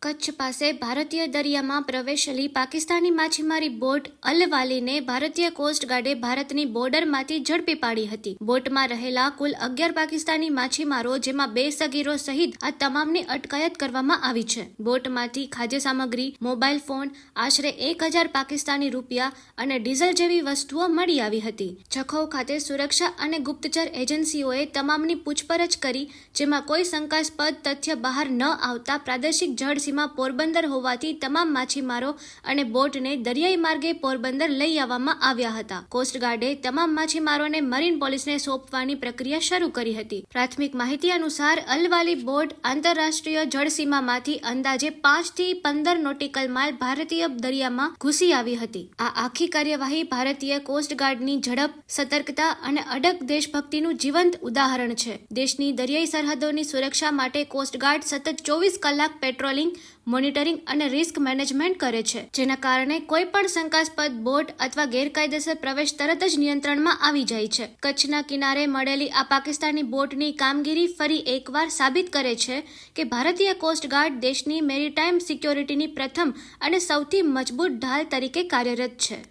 કચ્છ પાસે ભારતીય દરિયામાં પ્રવેશેલી પાકિસ્તાની માછીમારી બોટ અલવાલીને ભારતીય કોસ્ટગાર્ડે ભારતની બોર્ડરમાંથી ઝડપી પાડી હતી. બોટમાં રહેલા કુલ 11 પાકિસ્તાની માછીમારો, જેમાં 2 સગીરો સહિત આ તમામની અટકાયત કરવામાં આવી છે. બોટમાંથી ખાદ્ય સામગ્રી, મોબાઈલ ફોન, આશરે 1000 પાકિસ્તાની રૂપિયા અને ડીઝલ જેવી વસ્તુઓ મળી આવી હતી. જખૌ ખાતે સુરક્ષા અને ગુપ્તચર એજન્સીઓએ તમામની પૂછપરછ કરી, જેમાં કોઈ શંકાસ્પદ તથ્ય બહાર ન આવતા પ્રાદેશિક જળ પોરબંદર હોવાથી તમામ માછીમારો અને બોટને દરિયાઈ માર્ગે પોરબંદર લઈ આવવામાં આવ્યા હતા. કોસ્ટગાર્ડે તમામ માછીમારોને મરીન પોલીસને સોંપવાની પ્રક્રિયા શરૂ કરી હતી. પ્રાથમિક માહિતી અનુસાર અલવાલી બોટ આંતરરાષ્ટ્રીય જળસીમામાંથી અંદાજે 5 થી 15 નોટિકલ માઇલ ભારતીય દરિયામાં ઘૂસી આવી હતી. આ આખી કાર્યવાહી ભારતીય કોસ્ટગાર્ડની ઝડપ, સતર્કતા અને અડગ દેશભક્તિનું જીવંત ઉદાહરણ છે. દેશની દરિયાઈ સરહદોની સુરક્ષા માટે કોસ્ટગાર્ડ સતત 24 કલાક પેટ્રોલિંગ, મોનિટરિંગ અને રિસ્ક મેનેજમેન્ટ કરે છે, જેના કારણે કોઈ પણ શંકાસ્પદ બોટ અથવા ગેરકાયદેસર પ્રવેશ તરત જ નિયંત્રણમાં આવી જાય છે. કચ્છના કિનારે મળેલી આ પાકિસ્તાની બોટની કામગીરી ફરી એકવાર સાબિત કરે છે કે ભારતીય કોસ્ટગાર્ડ દેશની મેરીટાઈમ સિક્યોરિટીની પ્રથમ અને સૌથી મજબૂત ઢાલ તરીકે કાર્યરત છે.